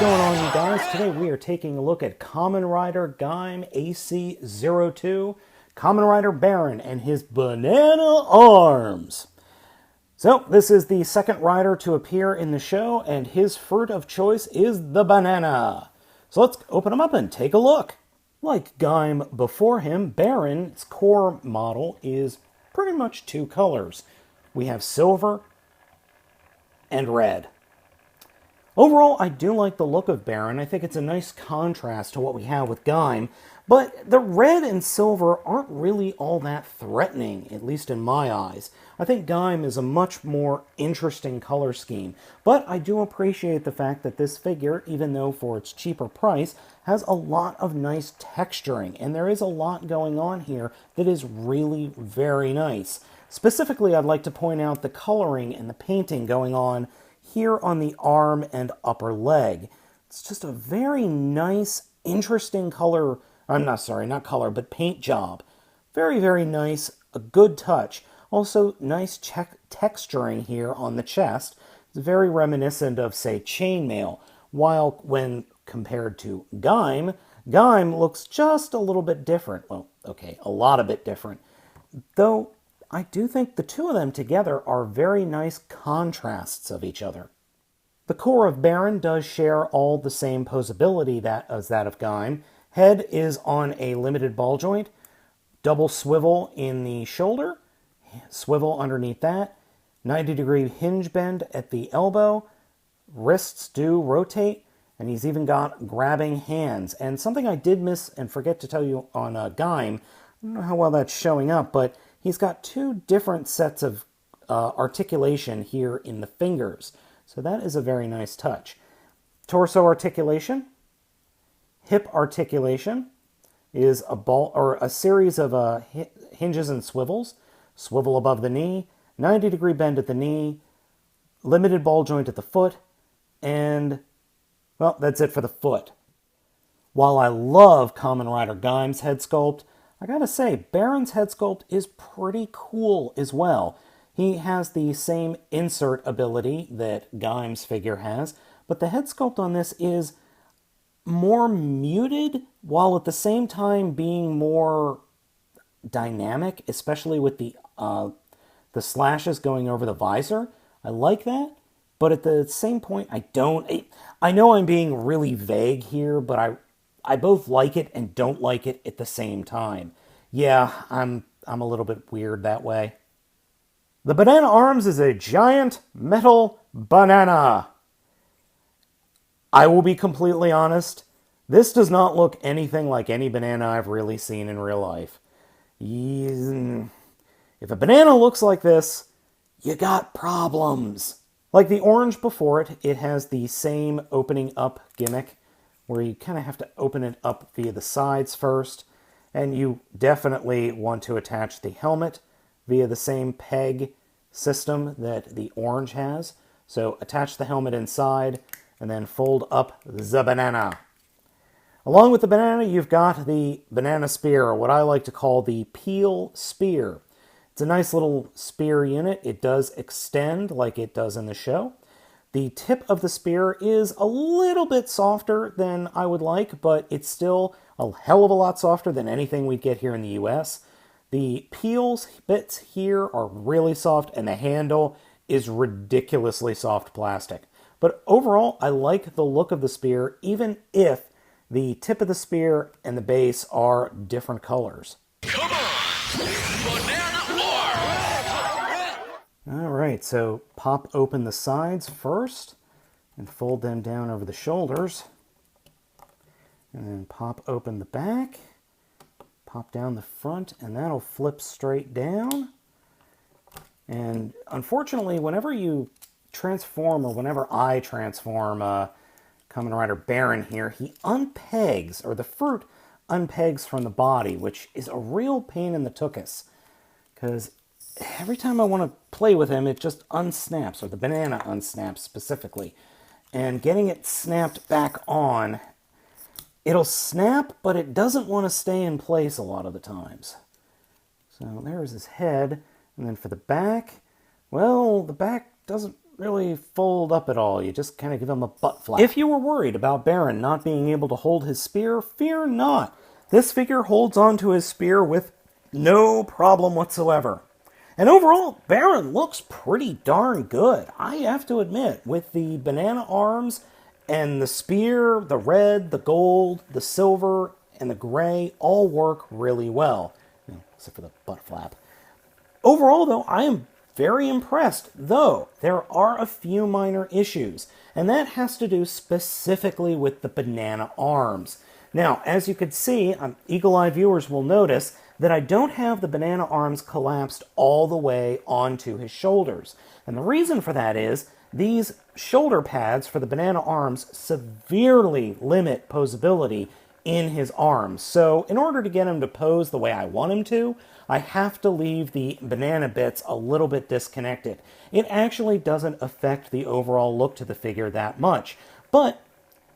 going on, you guys? Today we are taking a look at Kamen Rider Gaim AC-02, Kamen Rider Baron, and his banana arms. So, this is the second rider to appear in the show, and his fruit of choice is the banana. So let's open him up and take a look. Like Gaim before him, Baron's core model is pretty much two colors. We have silver and red. Overall, I do like the look of Baron. I think it's a nice contrast to what we have with Gaim, but the red and silver aren't really all that threatening, at least in my eyes. I think Gaim is a much more interesting color scheme, but I do appreciate the fact that this figure, even though for its cheaper price, has a lot of nice texturing, and there is a lot going on here that is really very nice. Specifically, I'd like to point out the coloring and the painting going on here on the arm and upper leg. It's just a very nice, interesting color. Not color, but paint job. Very, very nice, a good touch. Also, nice texturing here on the chest. It's very reminiscent of, say, chainmail. While when compared to Gaim, Gaim looks just a little bit different. Well, okay, a lot a bit different. Though, I do think the two of them together are very nice contrasts of each other. The core of Baron does share all the same posability as that of Gaim. Head is on a limited ball joint, double swivel in the shoulder, swivel underneath that, 90-degree hinge bend at the elbow, wrists do rotate, and he's even got grabbing hands. And something I did miss and forget to tell you on Gaim, I don't know how well that's showing up, but he's got two different sets of articulation here in the fingers. So that is a very nice touch. Torso articulation, hip articulation is a series of hinges and swivels. Swivel above the knee, 90-degree bend at the knee, limited ball joint at the foot, and, well, that's it for the foot. While I love Kamen Rider Gaim's head sculpt, I gotta say, Baron's head sculpt is pretty cool as well. He has the same insert ability that Gaim's figure has, but the head sculpt on this is more muted, while at the same time being more dynamic, especially with the slashes going over the visor. I like that, but at the same point, I know I'm being really vague here, but I both like it and don't like it at the same time. Yeah, I'm a little bit weird that way. The banana arms is a giant metal banana. I will be completely honest, this does not look anything like any banana I've really seen in real life. If a banana looks like this, you got problems. Like the orange before it, it has the same opening up gimmick, where you kind of have to open it up via the sides first, and you definitely want to attach the helmet via the same peg system that the orange has. So attach the helmet inside, and then fold up the banana. Along with the banana, you've got the banana spear, or what I like to call the peel spear. It's a nice little spear unit. It does extend like it does in the show. The tip of the spear is a little bit softer than I would like, but it's still a hell of a lot softer than anything we'd get here in the US. The peels bits here are really soft, and the handle is ridiculously soft plastic. But overall, I like the look of the spear, even if the tip of the spear and the base are different colors. Come on! Banana arm! Alright, so pop open the sides first and fold them down over the shoulders. And then pop open the back, pop down the front, and that'll flip straight down. And unfortunately, whenever you transform, or whenever I transform Kamen Rider Baron here, he unpegs, or the fruit unpegs from the body, which is a real pain in the tuchus. Because every time I want to play with him, it just unsnaps, or the banana unsnaps specifically. And getting it snapped back on, it'll snap, but it doesn't want to stay in place a lot of the times. So there's his head. And then for the back, well, the back doesn't really fold up at all. You just kind of give him a butt flap. If you were worried about Baron not being able to hold his spear, fear not. This figure holds onto his spear with no problem whatsoever. And overall, Baron looks pretty darn good. I have to admit, with the banana arms and the spear, the red, the gold, the silver, and the gray all work really well. Except for the butt flap. Overall, though, I am very impressed, though there are a few minor issues, and that has to do specifically with the banana arms. Now, as you can see, eagle-eyed viewers will notice that I don't have the banana arms collapsed all the way onto his shoulders. And the reason for that is these shoulder pads for the banana arms severely limit posability in his arms. So in order to get him to pose the way I want him to, I have to leave the banana bits a little bit disconnected. It actually doesn't affect the overall look to the figure that much, but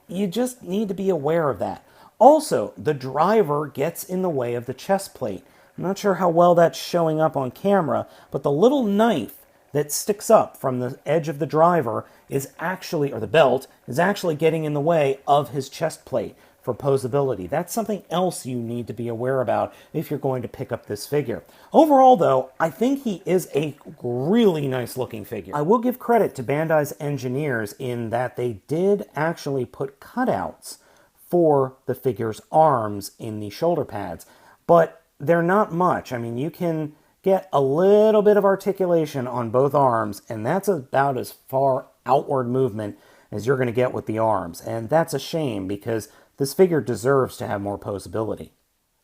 you just need to be aware of that. Also, the driver gets in the way of the chest plate. I'm not sure how well that's showing up on camera, but the little knife that sticks up from the edge of the driver is actually, or the belt, is actually getting in the way of his chest plate for posability. That's something else you need to be aware about if you're going to pick up this figure. Overall, though, I think he is a really nice looking figure. I will give credit to Bandai's engineers in that they did actually put cutouts for the figure's arms in the shoulder pads, but they're not much. I mean, you can get a little bit of articulation on both arms, and that's about as far outward movement as you're going to get with the arms, and that's a shame because this figure deserves to have more posability.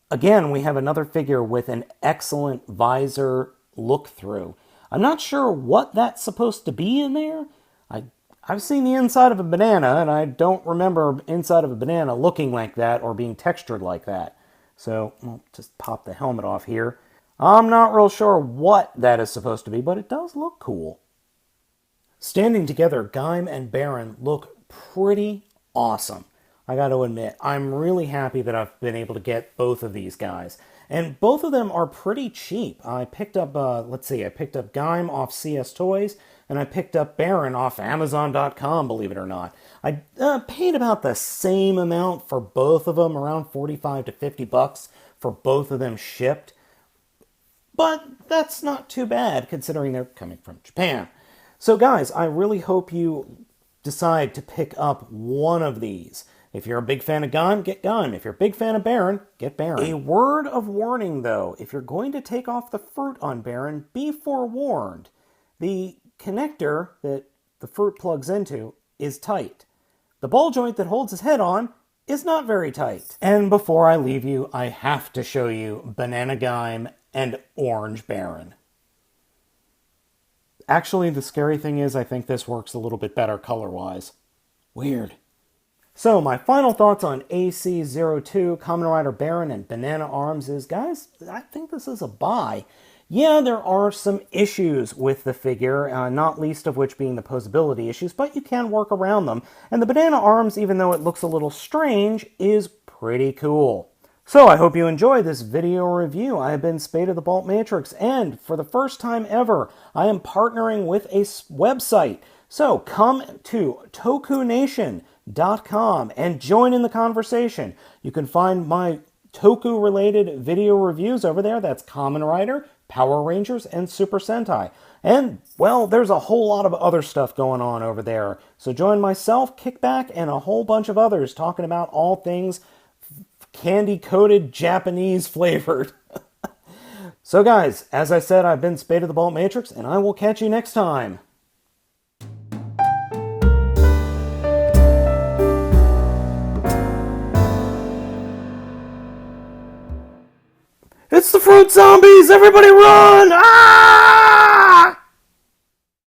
Again, we have another figure with an excellent visor look-through. I'm not sure what that's supposed to be in there. I've seen the inside of a banana, and I don't remember inside of a banana looking like that or being textured like that. So, I'll just pop the helmet off here. I'm not real sure what that is supposed to be, but it does look cool. Standing together, Gaim and Baron look pretty awesome. I got to admit, I'm really happy that I've been able to get both of these guys. And both of them are pretty cheap. I picked up, I picked up Gaim off CS Toys, and I picked up Baron off Amazon.com, believe it or not. I paid about the same amount for both of them, around 45 to 50 bucks for both of them shipped. But that's not too bad, considering they're coming from Japan. So guys, I really hope you decide to pick up one of these. If you're a big fan of Gaim, get Gaim. If you're a big fan of Baron, get Baron. A word of warning, though. If you're going to take off the fruit on Baron, be forewarned. The connector that the fruit plugs into is tight. The ball joint that holds his head on is not very tight. And before I leave you, I have to show you Banana Gaim and Orange Baron. Actually, the scary thing is I think this works a little bit better color-wise. Weird. So, my final thoughts on AC-02, Kamen Rider Baron, and Banana Arms is, guys, I think this is a buy. Yeah, there are some issues with the figure, not least of which being the posability issues, but you can work around them. And the Banana Arms, even though it looks a little strange, is pretty cool. So, I hope you enjoy this video review. I have been Spade of the Baltmatrix, and for the first time ever, I am partnering with a website. So, come to tokunation.com and join in the conversation. You can find my Toku-related video reviews over there. That's Kamen Rider, Power Rangers, and Super Sentai. And, well, there's a whole lot of other stuff going on over there. So join myself, Kickback, and a whole bunch of others talking about all things candy-coated Japanese flavored. So guys, as I said, I've been Spade of the Baltmatrix, and I will catch you next time. It's the fruit zombies! Everybody run! Ah!